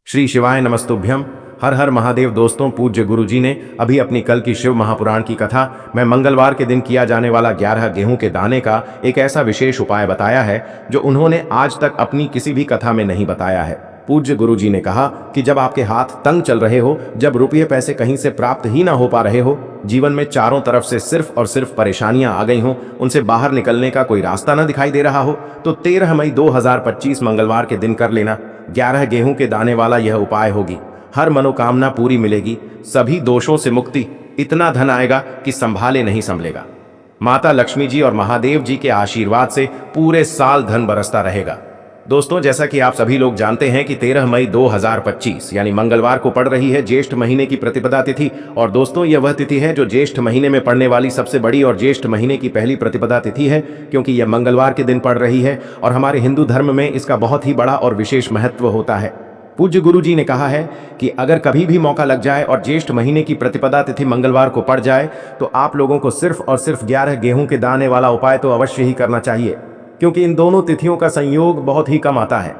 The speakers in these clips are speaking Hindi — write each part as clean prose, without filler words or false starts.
श्री शिवाय नमस्तुभ्यम। हर हर महादेव। दोस्तों, पूज्य गुरुजी ने अभी अपनी कल की शिव महापुराण की कथा में मंगलवार के दिन किया जाने वाला 11 गेहूं के दाने का एक ऐसा विशेष उपाय बताया है जो उन्होंने आज तक अपनी किसी भी कथा में नहीं बताया है। पूज्य गुरुजी ने कहा कि जब आपके हाथ तंग चल रहे हो, जब रुपये पैसे कहीं से प्राप्त ही ना हो पा रहे हो, जीवन में चारों तरफ से सिर्फ और सिर्फ परेशानियां आ गई हों, उनसे बाहर निकलने का कोई रास्ता ना दिखाई दे रहा हो, तो 13 मई 2025 मंगलवार के दिन कर लेना 11 गेहूं के दाने वाला यह उपाय होगी। हर मनोकामना पूरी मिलेगी, सभी दोषों से मुक्ति, इतना धन आएगा कि संभाले नहीं संभलेगा। माता लक्ष्मी जी और महादेव जी के आशीर्वाद से पूरे साल धन बरसता रहेगा। दोस्तों, जैसा कि आप सभी लोग जानते हैं कि 13 मई 2025 यानी मंगलवार को पड़ रही है ज्येष्ठ महीने की प्रतिपदा तिथि। और दोस्तों, यह वह तिथि है जो ज्येष्ठ महीने में पड़ने वाली सबसे बड़ी और ज्येष्ठ महीने की पहली प्रतिपदा तिथि है, क्योंकि यह मंगलवार के दिन पड़ रही है और हमारे हिंदू धर्म में इसका बहुत ही बड़ा और विशेष महत्व होता है। पूज्य गुरु जी ने कहा है कि अगर कभी भी मौका लग जाए और ज्येष्ठ महीने की प्रतिपदा तिथि मंगलवार को पड़ जाए, तो आप लोगों को सिर्फ और सिर्फ 11 गेहूं के दाने वाला उपाय तो अवश्य ही करना चाहिए, क्योंकि इन दोनों तिथियों का संयोग बहुत ही कम आता है।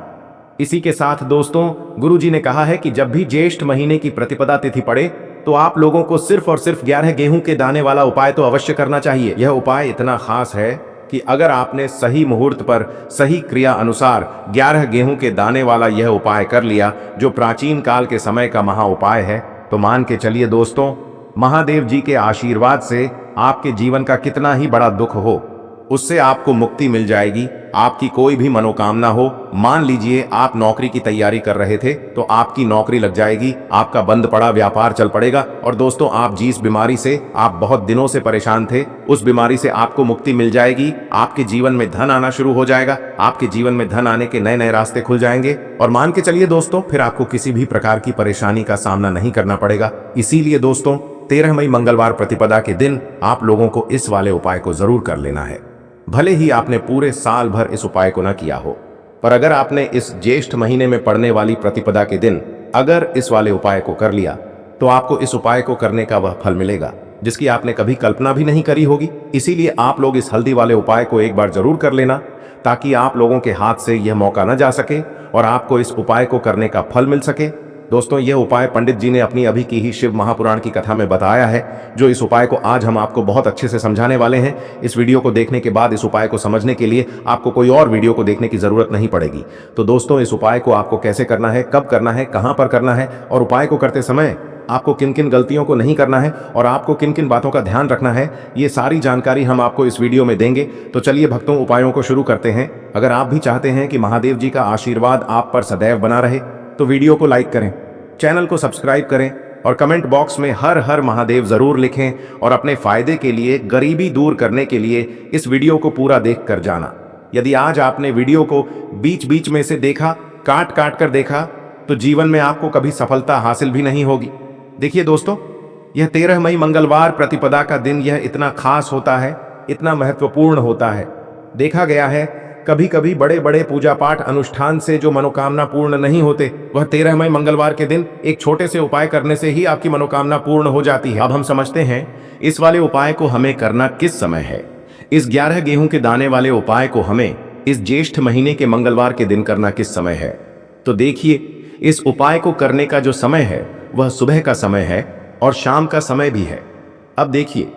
इसी के साथ दोस्तों, गुरुजी ने कहा है कि जब भी ज्येष्ठ महीने की प्रतिपदा तिथि पड़े, तो आप लोगों को सिर्फ और सिर्फ 11 गेहूं के दाने वाला उपाय तो अवश्य करना चाहिए। यह उपाय इतना खास है कि अगर आपने सही मुहूर्त पर सही क्रिया अनुसार 11 गेहूं के दाने वाला यह उपाय कर लिया, जो प्राचीन काल के समय का महा उपाय है, तो मान के चलिए दोस्तों, महादेव जी के आशीर्वाद से आपके जीवन का कितना ही बड़ा दुख हो, उससे आपको मुक्ति मिल जाएगी। आपकी कोई भी मनोकामना हो, मान लीजिए आप नौकरी की तैयारी कर रहे थे, तो आपकी नौकरी लग जाएगी, आपका बंद पड़ा व्यापार चल पड़ेगा। और दोस्तों, आप जिस बीमारी से आप बहुत दिनों से परेशान थे, उस बीमारी से आपको मुक्ति मिल जाएगी। आपके जीवन में धन आना शुरू हो जाएगा, आपके जीवन में धन आने के नए नए रास्ते खुल जाएंगे। और मान के चलिए दोस्तों, फिर आपको किसी भी प्रकार की परेशानी का सामना नहीं करना पड़ेगा। इसीलिए दोस्तों, 13 मई मंगलवार प्रतिपदा के दिन आप लोगों को इस वाले उपाय को जरूर कर लेना है। भले ही आपने पूरे साल भर इस उपाय को न किया हो, पर अगर आपने इस ज्येष्ठ महीने में पड़ने वाली प्रतिपदा के दिन अगर इस वाले उपाय को कर लिया, तो आपको इस उपाय को करने का वह फल मिलेगा जिसकी आपने कभी कल्पना भी नहीं करी होगी। इसीलिए आप लोग इस हल्दी वाले उपाय को एक बार जरूर कर लेना, ताकि आप लोगों के हाथ से यह मौका न जा सके और आपको इस उपाय को करने का फल मिल सके। दोस्तों, यह उपाय पंडित जी ने अपनी अभी की ही शिव महापुराण की कथा में बताया है, जो इस उपाय को आज हम आपको बहुत अच्छे से समझाने वाले हैं। इस वीडियो को देखने के बाद इस उपाय को समझने के लिए आपको कोई और वीडियो को देखने की जरूरत नहीं पड़ेगी। तो दोस्तों, इस उपाय को आपको कैसे करना है, कब करना है, कहां पर करना है, और उपाय को करते समय आपको किन किन गलतियों को नहीं करना है और आपको किन किन बातों का ध्यान रखना है, ये सारी जानकारी हम आपको इस वीडियो में देंगे। तो चलिए भक्तों, उपायों को शुरू करते हैं। अगर आप भी चाहते हैं कि महादेव जी का आशीर्वाद आप पर सदैव बना रहे, तो वीडियो को लाइक करें, चैनल को सब्सक्राइब करें और कमेंट बॉक्स में हर हर महादेव जरूर लिखें। और अपने फायदे के लिए, गरीबी दूर करने के लिए इस वीडियो को पूरा देख कर जाना। यदि आज आपने वीडियो को बीच बीच में से देखा, काट काट कर देखा, तो जीवन में आपको कभी सफलता हासिल भी नहीं होगी। देखिए दोस्तों, यह 13 मई मंगलवार प्रतिपदा का दिन यह इतना खास होता है, इतना महत्वपूर्ण होता है। देखा गया है कभी कभी बड़े बड़े पूजा पाठ अनुष्ठान से जो मनोकामना पूर्ण नहीं होते, वह 13 मई मंगलवार के दिन एक छोटे से उपाय करने से ही आपकी मनोकामना पूर्ण हो जाती है। अब हम समझते हैं इस वाले उपाय को हमें करना किस समय है। इस 11 गेहूं के दाने वाले उपाय को हमें इस ज्येष्ठ महीने के मंगलवार के दिन करना किस समय है। तो देखिए, इस उपाय को करने का जो समय है वह सुबह का समय है और शाम का समय भी है। अब देखिए,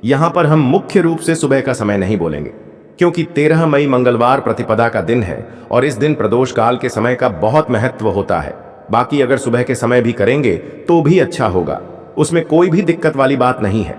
यहां पर हम मुख्य रूप से सुबह का समय नहीं बोलेंगे, क्योंकि 13 मई मंगलवार प्रतिपदा का दिन है और इस दिन प्रदोष काल के समय का बहुत महत्व होता है। बाकी अगर सुबह के समय भी करेंगे तो भी अच्छा होगा, उसमें कोई भी दिक्कत वाली बात नहीं है।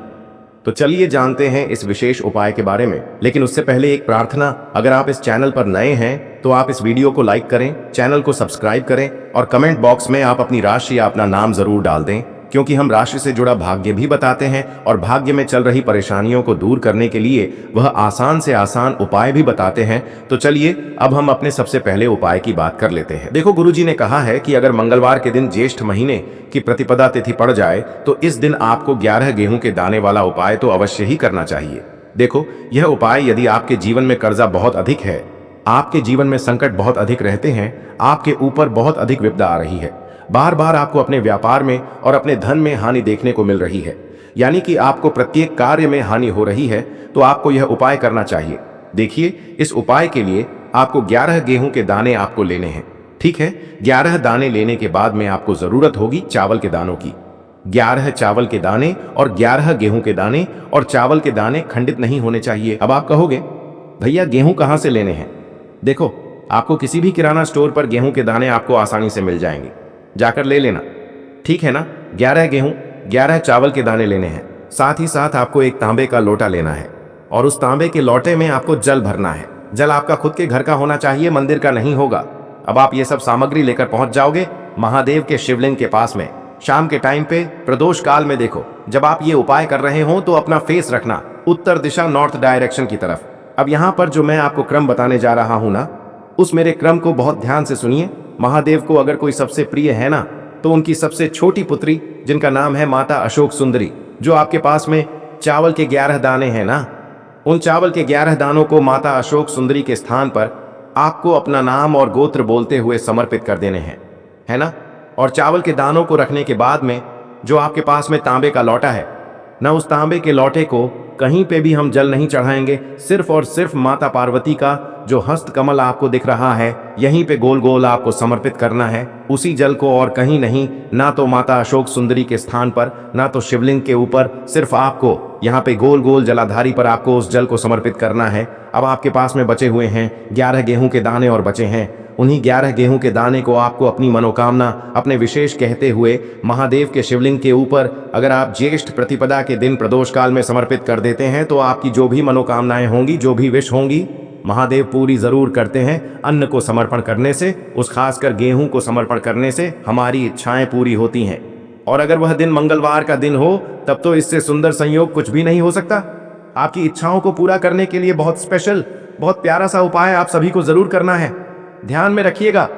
तो चलिए जानते हैं इस विशेष उपाय के बारे में। लेकिन उससे पहले एक प्रार्थना, अगर आप इस चैनल पर नए हैं तो आप इस वीडियो को लाइक करें, चैनल को सब्सक्राइब करें और कमेंट बॉक्स में आप अपनी राशि या अपना नाम जरूर डाल दें, क्योंकि हम राशि से जुड़ा भाग्य भी बताते हैं और भाग्य में चल रही परेशानियों को दूर करने के लिए वह आसान से आसान उपाय भी बताते हैं। तो चलिए अब हम अपने सबसे पहले उपाय की बात कर लेते हैं। देखो, गुरुजी ने कहा है कि अगर मंगलवार के दिन ज्येष्ठ महीने की प्रतिपदा तिथि पड़ जाए, तो इस दिन आपको 11 गेहूं के दाने वाला उपाय तो अवश्य ही करना चाहिए। देखो, यह उपाय यदि आपके जीवन में कर्जा बहुत अधिक है, आपके जीवन में संकट बहुत अधिक रहते हैं, आपके ऊपर बहुत अधिक विपदा आ रही है, बार बार आपको अपने व्यापार में और अपने धन में हानि देखने को मिल रही है, यानी कि आपको प्रत्येक कार्य में हानि हो रही है, तो आपको यह उपाय करना चाहिए। देखिए, इस उपाय के लिए आपको 11 गेहूं के दाने आपको लेने हैं। ठीक है, 11 दाने लेने के बाद में आपको जरूरत होगी चावल के दानों की। 11 चावल के दाने और 11 गेहूं के दाने, और चावल के दाने खंडित नहीं होने चाहिए। अब आप कहोगे भैया गेहूं कहां से लेने हैं? देखो, आपको किसी भी किराना स्टोर पर गेहूं के दाने आपको आसानी से मिल जाएंगे, जाकर ले लेना, ठीक है ना। 11 गेहूं 11 चावल के दाने लेने हैं। साथ ही साथ आपको एक तांबे का लोटा लेना है, और उस तांबे के लोटे में आपको जल भरना है। जल आपका खुद के घर का होना चाहिए, मंदिर का नहीं होगा। अब आप ये सब सामग्री लेकर पहुंच जाओगे महादेव के शिवलिंग के पास में। शाम के टाइम पे प्रदोष काल में देखो, जब आप ये उपाय कर रहे हो तो अपना फेस रखना उत्तर दिशा, नॉर्थ डायरेक्शन की तरफ। अब यहाँ पर जो मैं आपको क्रम बताने जा रहा हूं ना, उस मेरे क्रम को बहुत ध्यान से सुनिए। महादेव को अगर कोई सबसे प्रिय है ना, तो उनकी सबसे छोटी पुत्री, जिनका नाम है माता अशोक सुंदरी, जो आपके पास में चावल के 11 दाने हैं ना, उन चावल के 11 दानों को माता अशोक सुंदरी के स्थान पर आपको अपना नाम और गोत्र बोलते हुए समर्पित कर देने हैं, है ना। और चावल के दानों को रखने के बाद में जो आपके पास में तांबे का लोटा है ना, उस तांबे के लोटे को कहीं पे भी हम जल नहीं चढ़ाएंगे। सिर्फ और सिर्फ माता पार्वती का जो हस्त कमल आपको दिख रहा है, यहीं पे गोल गोल आपको समर्पित करना है उसी जल को, और कहीं नहीं। ना तो माता अशोक सुंदरी के स्थान पर, ना तो शिवलिंग के ऊपर, सिर्फ आपको यहाँ पे गोल गोल जलाधारी पर आपको उस जल को समर्पित करना है। अब आपके पास में बचे हुए हैं 11 गेहूं के दाने और बचे हैं। उन्हीं 11 गेहूं के दाने को आपको अपनी मनोकामना, अपने विशेष कहते हुए महादेव के शिवलिंग के ऊपर अगर आप ज्येष्ठ प्रतिपदा के दिन प्रदोष काल में समर्पित कर देते हैं, तो आपकी जो भी मनोकामनाएं होंगी, जो भी विश होंगी, महादेव पूरी जरूर करते हैं। अन्न को समर्पण करने से, उस खासकर गेहूं को समर्पण करने से हमारी इच्छाएं पूरी होती हैं। और अगर वह दिन मंगलवार का दिन हो, तब तो इससे सुंदर संयोग कुछ भी नहीं हो सकता। आपकी इच्छाओं को पूरा करने के लिए बहुत स्पेशल, बहुत प्यारा सा उपाय आप सभी को जरूर करना है। ध्यान में रखिएगा,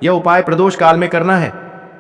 यह उपाय प्रदोष काल में करना है।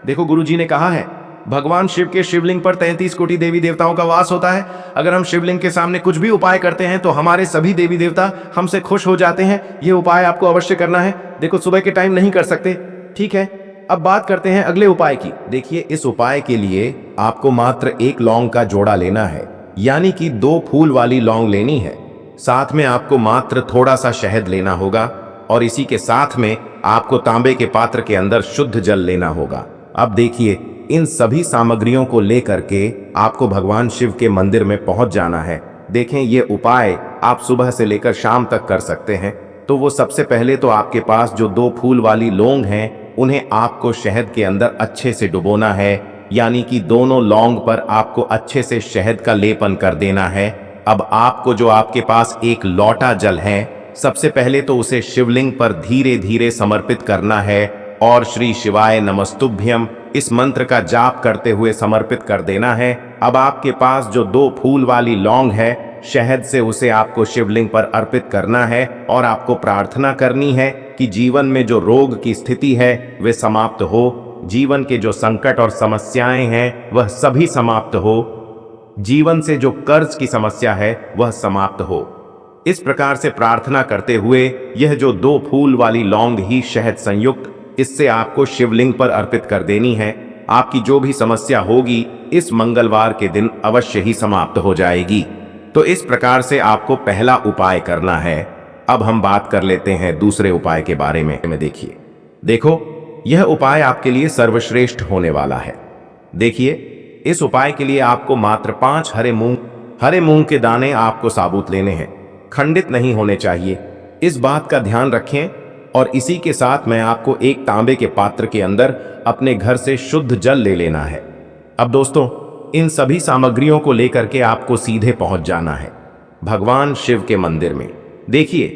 देखो, गुरुजी ने कहा है भगवान शिव के शिवलिंग पर 33 कोटि देवी देवताओं का वास होता है। अगर हम शिवलिंग के सामने कुछ भी उपाय करते हैं तो हमारे सभी देवी देवता हमसे खुश हो जाते हैं। यह उपाय आपको अवश्य करना है। देखो, सुबह के टाइम नहीं कर सकते, ठीक है। अब बात करते हैं अगले उपाय की। देखिए, इस उपाय के लिए आपको मात्र 1 लौंग का जोड़ा लेना है, यानी कि 2 फूल वाली लौंग लेनी है। साथ में आपको मात्र थोड़ा सा शहद लेना होगा, और इसी के साथ में आपको तांबे के पात्र के अंदर शुद्ध जल लेना होगा। अब देखिए, इन सभी सामग्रियों को लेकर के आपको भगवान शिव के मंदिर में पहुंच जाना है। देखें, ये उपाय आप सुबह से लेकर शाम तक कर सकते हैं। तो वो सबसे पहले तो आपके पास जो 2 फूल वाली लौंग हैं, उन्हें आपको शहद के अंदर अच्छे से डुबोना है, यानी कि दोनों लौंग पर आपको अच्छे से शहद का लेपन कर देना है। अब आपको जो आपके पास 1 लोटा जल है, सबसे पहले तो उसे शिवलिंग पर धीरे धीरे समर्पित करना है, और श्री शिवाय नमस्तुभ्यम इस मंत्र का जाप करते हुए समर्पित कर देना है। अब आपके पास जो 2 फूल वाली लौंग है, शहद से उसे आपको शिवलिंग पर अर्पित करना है, और आपको प्रार्थना करनी है कि जीवन में जो रोग की स्थिति है वे समाप्त हो, जीवन के जो संकट और समस्याएं हैं वह सभी समाप्त हो, जीवन से जो कर्ज की समस्या है वह समाप्त हो। इस प्रकार से प्रार्थना करते हुए यह जो 2 फूल वाली लौंग ही शहद संयुक्त, इससे आपको शिवलिंग पर अर्पित कर देनी है। आपकी जो भी समस्या होगी इस मंगलवार के दिन अवश्य ही समाप्त हो जाएगी। तो इस प्रकार से आपको पहला उपाय करना है। अब हम बात कर लेते हैं दूसरे उपाय के बारे में। देखिए, देखो, यह उपाय आपके लिए सर्वश्रेष्ठ होने वाला है। देखिए, इस उपाय के लिए आपको मात्र 5 हरे मूंग के दाने आपको साबुत लेने हैं, खंडित नहीं होने चाहिए। इस बात का ध्यान रखें। और इसी के साथ मैं आपको 1 तांबे के पात्र के अंदर अपने घर से शुद्ध जल ले लेना है। अब दोस्तों, इन सभी सामग्रियों को लेकर के आपको सीधे पहुंच जाना है भगवान शिव के मंदिर में। देखिए,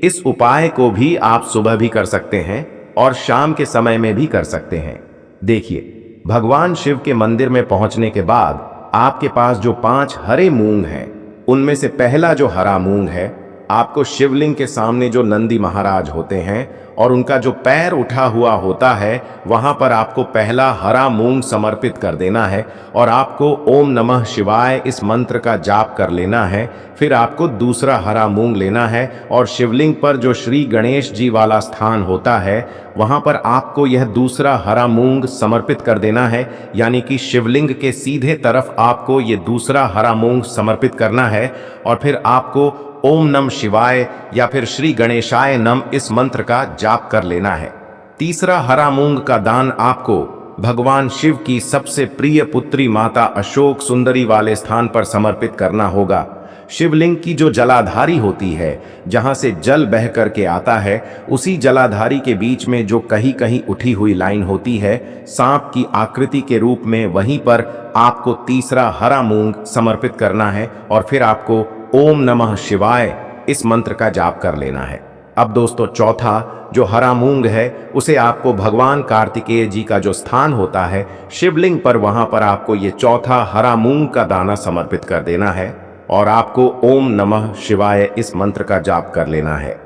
इस उपाय को भी आप सुबह भी कर सकते हैं और शाम के समय में भी कर सकते हैं। देखिए, भगवान शिव के मंदिर में पहुंचने के बाद आपके पास जो 5 हरे मूंग हैं, उनमें से पहला जो हरा मूंग है, आपको शिवलिंग के सामने जो नंदी महाराज होते हैं और उनका जो पैर उठा हुआ होता है, वहां पर आपको पहला हरा मूंग समर्पित कर देना है, और आपको ओम नमः शिवाय इस मंत्र का जाप कर लेना है। फिर आपको दूसरा हरा मूंग लेना है, और शिवलिंग पर जो श्री गणेश जी वाला स्थान होता है, वहां पर आपको यह दूसरा हरा मूंग समर्पित कर देना है, यानी कि शिवलिंग के सीधे तरफ आपको ये दूसरा हरा मूंग समर्पित करना है। और फिर आपको ओम नम शिवाय या फिर श्री गणेशाय नम इस मंत्र का जाप कर लेना है। तीसरा, हरा मूंग का दान आपको भगवान शिव की सबसे प्रिय पुत्री माता अशोक सुंदरी वाले स्थान पर समर्पित करना होगा। शिवलिंग की जो जलाधारी होती है, जहां से जल बह करके आता है, उसी जलाधारी के बीच में जो कहीं कहीं उठी हुई लाइन होती है सांप की आकृति के रूप में, वहीं पर आपको तीसरा हरा मूंग समर्पित करना है और फिर आपको ओम नमः शिवाय इस मंत्र का जाप कर लेना है। अब दोस्तों, चौथा जो हरा मूंग है उसे आपको भगवान कार्तिकेय जी का जो स्थान होता है शिवलिंग पर, वहां पर आपको ये चौथा हरा मूंग का दाना समर्पित कर देना है और आपको ओम नमः शिवाय इस मंत्र का जाप कर लेना है।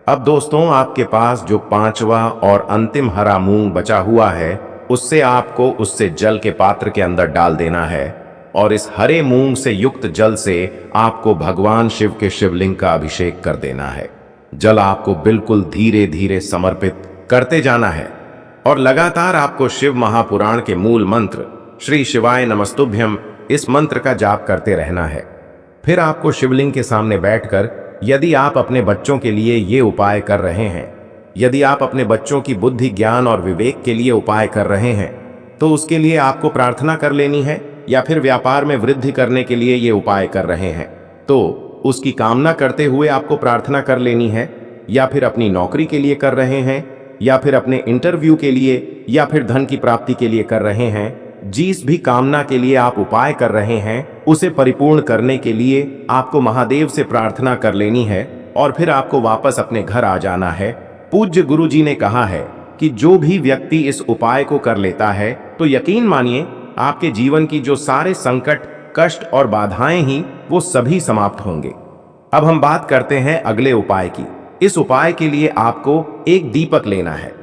अब दोस्तों, आपके पास जो पांचवा और अंतिम हरा मूंग बचा हुआ है उससे आपको उससे जल के पात्र के अंदर डाल देना है और इस हरे मूंग से युक्त जल से आपको भगवान शिव के शिवलिंग का अभिषेक कर देना है। जल आपको बिल्कुल धीरे धीरे समर्पित करते जाना है और लगातार आपको शिव महापुराण के मूल मंत्र श्री शिवाय नमस्तुभ्यम इस मंत्र का जाप करते रहना है। फिर आपको शिवलिंग के सामने बैठकर, यदि आप अपने बच्चों के लिए ये उपाय कर रहे हैं, यदि आप अपने बच्चों की बुद्धि ज्ञान और विवेक के लिए उपाय कर रहे हैं, तो उसके लिए आपको प्रार्थना कर लेनी है, या फिर व्यापार में वृद्धि करने के लिए ये उपाय कर रहे हैं तो उसकी कामना करते हुए आपको प्रार्थना कर लेनी है, या फिर अपनी नौकरी के लिए कर रहे हैं, या फिर अपने इंटरव्यू के लिए, या फिर धन की प्राप्ति के लिए कर रहे हैं। जिस भी कामना के लिए आप उपाय कर रहे हैं उसे परिपूर्ण करने के लिए आपको महादेव से प्रार्थना कर लेनी है और फिर आपको वापस अपने घर आ जाना है। पूज्य गुरु जी ने कहा है कि जो भी व्यक्ति इस उपाय को कर लेता है तो यकीन मानिए आपके जीवन की जो सारे संकट, कष्ट और बाधाएं ही वो सभी समाप्त होंगे। अब हम बात करते हैं अगले उपाय की। इस उपाय के लिए आपको एक दीपक लेना है।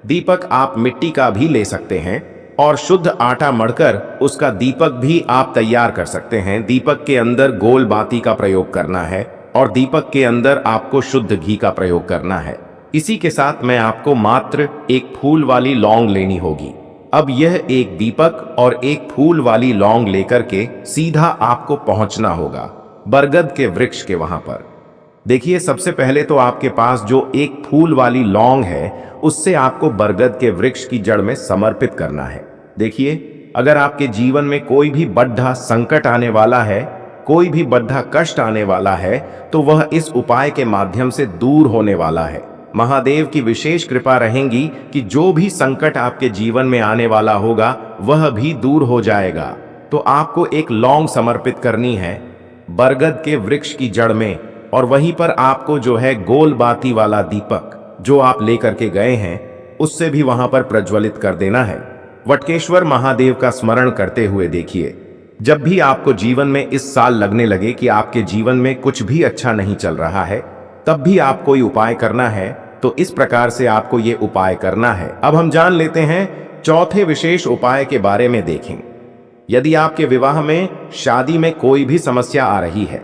दीपक आप मिट्टी का भी ले सकते हैं और शुद्ध आटा मढ़कर उसका दीपक भी आप तैयार कर सकते हैं। दीपक के अंदर गोल बाती का प्रयोग करना है और दीपक के अंदर आपको शुद्ध घी का प्रयोग करना है। इसी के साथ में आपको मात्र एक फूल वाली लौंग लेनी होगी। अब यह एक दीपक और एक फूल वाली लौंग लेकर के सीधा आपको पहुंचना होगा बरगद के वृक्ष के वहां पर। देखिए, सबसे पहले तो आपके पास जो एक फूल वाली लौंग है उससे आपको बरगद के वृक्ष की जड़ में समर्पित करना है। देखिए, अगर आपके जीवन में कोई भी बड़ा संकट आने वाला है, कोई भी बड़ा कष्ट आने वाला है, तो वह इस उपाय के माध्यम से दूर होने वाला है। महादेव की विशेष कृपा रहेगी कि जो भी संकट आपके जीवन में आने वाला होगा वह भी दूर हो जाएगा। तो आपको एक लौंग समर्पित करनी है बरगद के वृक्ष की जड़ में और वहीं पर आपको जो है गोल बाती वाला दीपक जो आप लेकर के गए हैं उससे भी वहां पर प्रज्वलित कर देना है। वटकेश्वर महादेव का स्मरण करते हुए देखिए, जब भी आपको जीवन में इस साल लगने लगे कि आपके जीवन में कुछ भी अच्छा नहीं चल रहा है, तब भी आप कोई उपाय करना है तो इस प्रकार से आपको ये उपाय करना है। अब हम जान लेते हैं चौथे विशेष उपाय के बारे में। देखें, यदि आपके विवाह में, शादी में कोई भी समस्या आ रही है,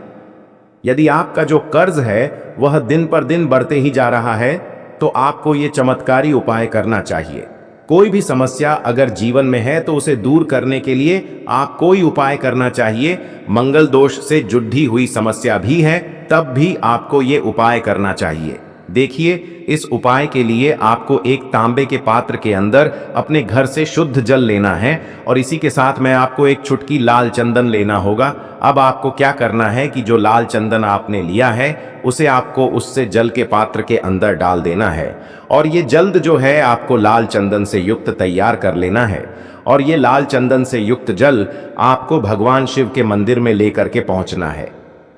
यदि आपका जो कर्ज है वह दिन पर दिन बढ़ते ही जा रहा है, तो आपको ये चमत्कारी उपाय करना चाहिए। कोई भी समस्या अगर जीवन में है तो उसे दूर करने के लिए आप कोई उपाय करना चाहिए। मंगल दोष से जुड़ी हुई समस्या भी है तब भी आपको ये उपाय करना चाहिए। देखिए, इस उपाय के लिए आपको एक तांबे के पात्र के अंदर अपने घर से शुद्ध जल लेना है और इसी के साथ में आपको एक चुटकी लाल चंदन लेना होगा। अब आपको क्या करना है कि जो लाल चंदन आपने लिया है उसे आपको उससे जल के पात्र के अंदर डाल देना है और ये जल्द जो है आपको लाल चंदन से युक्त तैयार कर लेना है और ये लाल चंदन से युक्त जल आपको भगवान शिव के मंदिर में लेकर के पहुंचना है।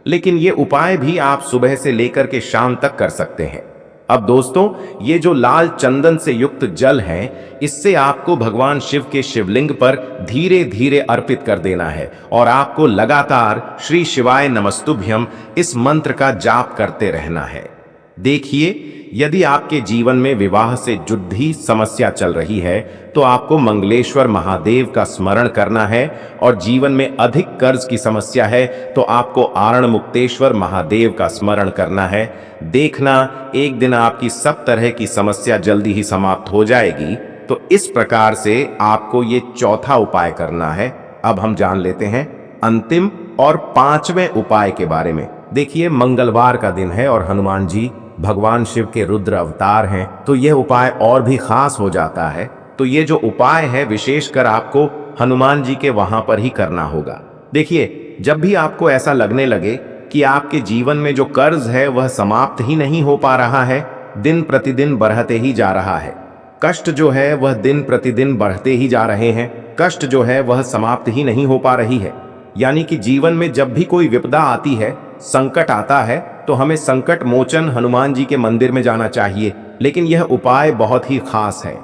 लेकिन ये उपाय भी आप सुबह से लेकर के शाम तक कर सकते हैं। अब दोस्तों, ये जो लाल चंदन से युक्त जल है, इससे आपको भगवान शिव के शिवलिंग पर धीरे धीरे अर्पित कर देना है और आपको लगातार श्री शिवाय नमस्तुभ्यम इस मंत्र का जाप करते रहना है। देखिए, यदि आपके जीवन में विवाह से जुड़ी समस्या चल रही है तो आपको मंगलेश्वर महादेव का स्मरण करना है और जीवन में अधिक कर्ज की समस्या है तो आपको आरण मुक्तेश्वर महादेव का स्मरण करना है। देखना, एक दिन आपकी सब तरह की समस्या जल्दी ही समाप्त हो जाएगी। तो इस प्रकार से आपको ये चौथा उपाय करना है। अब हम जान लेते हैं अंतिम और पांचवें उपाय के बारे में। देखिए, मंगलवार का दिन है और हनुमान जी भगवान शिव के रुद्र अवतार हैं, तो यह उपाय और भी खास हो जाता है। तो ये जो उपाय है विशेषकर आपको हनुमान जी के वहां पर ही करना होगा। देखिए, जब भी आपको ऐसा लगने लगे कि आपके जीवन में जो कर्ज है वह समाप्त ही नहीं हो पा रहा है, दिन प्रतिदिन बढ़ते ही जा रहा है, कष्ट जो है वह दिन प्रतिदिन बढ़ते ही जा रहे हैं, कष्ट जो है वह समाप्त ही नहीं हो पा रही है, यानी कि जीवन में जब भी कोई विपदा आती है, संकट आता है, तो हमें संकट मोचन हनुमान जी के मंदिर में जाना चाहिए। लेकिन यह उपाय बहुत ही खास है।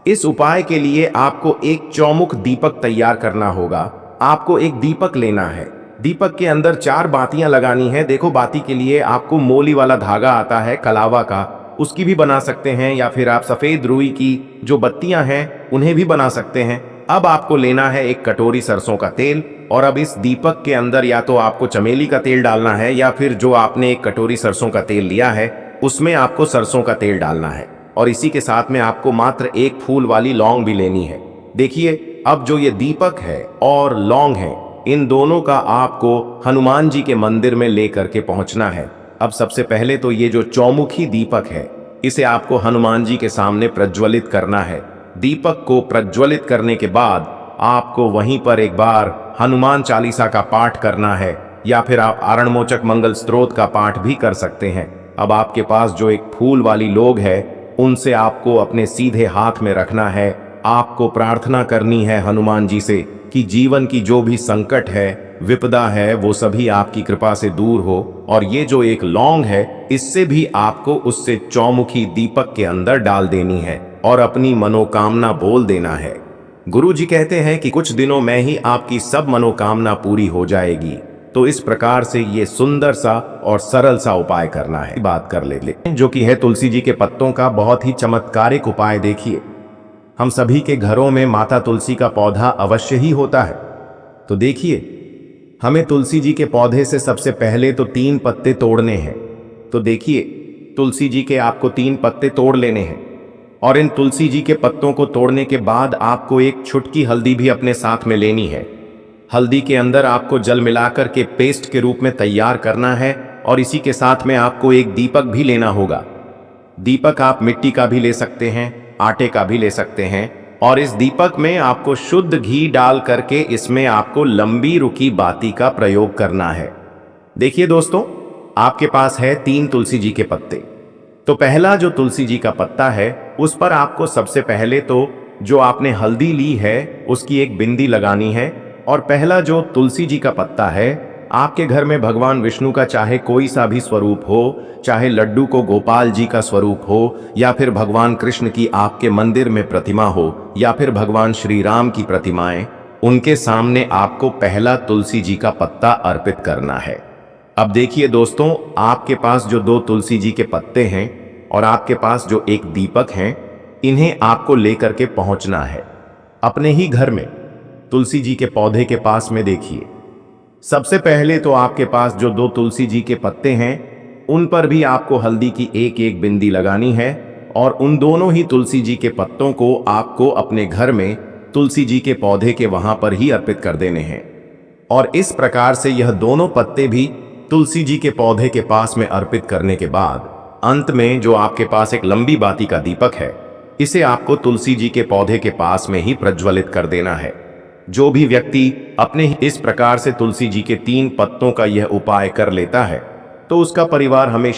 इस उपाय के लिए आपको एक चौमुख दीपक तैयार करना होगा। आपको एक दीपक लेना है, दीपक के अंदर 4 बातियां लगानी है। देखो, बाती के लिए आपको मोली वाला धागा आता है कलावा का, उसकी भी बना सकते हैं, या फिर आप सफेद रुई की जो बत्तियां हैं उन्हें भी बना सकते हैं। अब आपको लेना है एक कटोरी सरसों का तेल, और अब इस दीपक के अंदर या तो आपको चमेली का तेल डालना है, या फिर जो आपने एक कटोरी सरसों का तेल लिया है उसमें आपको सरसों का तेल डालना है, और इसी के साथ में आपको मात्र एक फूल वाली लौंग भी लेनी है। देखिए, अब जो ये दीपक है और लौंग है, इन दोनों का आपको हनुमान जी के मंदिर में लेकर के पहुंचना है। अब सबसे पहले तो ये जो चौमुखी दीपक है इसे आपको हनुमान जी के सामने प्रज्वलित करना है। दीपक को प्रज्वलित करने के बाद आपको वहीं पर एक बार हनुमान चालीसा का पाठ करना है, या फिर आप आरणमोचक मंगल स्तोत्र का पाठ भी कर सकते हैं। अब आपके पास जो एक फूल वाली लोग है उनसे आपको अपने सीधे हाथ में रखना है। आपको प्रार्थना करनी है हनुमान जी से कि जीवन की जो भी संकट है, विपदा है, वो सभी आपकी कृपा से दूर हो। और ये जो एक लौंग है इससे भी आपको उससे चौमुखी दीपक के अंदर डाल देनी है और अपनी मनोकामना बोल देना है। गुरु जी कहते हैं कि कुछ दिनों में ही आपकी सब मनोकामना पूरी हो जाएगी। तो इस प्रकार से ये सुंदर सा और सरल सा उपाय करना है। बात कर ले जो कि है तुलसी जी के पत्तों का बहुत ही चमत्कारिक उपाय। देखिए, हम सभी के घरों में माता तुलसी का पौधा अवश्य ही होता है। तो देखिए, हमें तुलसी जी के पौधे से सबसे पहले तो 3 पत्ते तोड़ने हैं। तो देखिए, तुलसी जी के आपको 3 पत्ते तोड़ लेने हैं, और इन तुलसी जी के पत्तों को तोड़ने के बाद आपको एक छुटकी हल्दी भी अपने साथ में लेनी है। हल्दी के अंदर आपको जल मिलाकर के पेस्ट के रूप में तैयार करना है, और इसी के साथ में आपको एक दीपक भी लेना होगा। दीपक आप मिट्टी का भी ले सकते हैं, आटे का भी ले सकते हैं, और इस दीपक में आपको शुद्ध घी डाल करके इसमें आपको लंबी रुकी बाती का प्रयोग करना है। देखिए दोस्तों, आपके पास है 3 तुलसी जी के पत्ते। तो पहला जो तुलसी जी का पत्ता है उस पर आपको सबसे पहले तो जो आपने हल्दी ली है उसकी एक बिंदी लगानी है। और पहला जो तुलसी जी का पत्ता है, आपके घर में भगवान विष्णु का चाहे कोई सा भी स्वरूप हो, चाहे लड्डू को गोपाल जी का स्वरूप हो, या फिर भगवान कृष्ण की आपके मंदिर में प्रतिमा हो, या फिर भगवान श्री राम की प्रतिमाएं, उनके सामने आपको पहला तुलसी जी का पत्ता अर्पित करना है। अब देखिए दोस्तों, आपके पास जो 2 तुलसी जी के पत्ते हैं और आपके पास जो एक दीपक हैं, इन्हें आपको लेकर के पहुंचना है अपने ही घर में तुलसी जी के पौधे के पास में। देखिए, सबसे पहले तो आपके पास जो 2 तुलसी जी के पत्ते हैं उन पर भी आपको हल्दी की एक एक बिंदी लगानी है, और उन दोनों ही तुलसी जी के पत्तों को आपको अपने घर में तुलसी जी के पौधे के वहां पर ही अर्पित कर देने हैं। और इस प्रकार से यह दोनों पत्ते भी तुलसी जी के पौधे के पास में अर्पित करने के बाद अंत में जो आपके पास एक लंबी बाती का दीपक है, इसे आपको तुलसी जी के पौधे के पास में ही प्रज्वलित कर देना है। जो भी व्यक्ति अपने इस प्रकार से तुलसी जी के 3 पत्तों का यह उपाय कर लेता है तो उसका परिवार हमेशा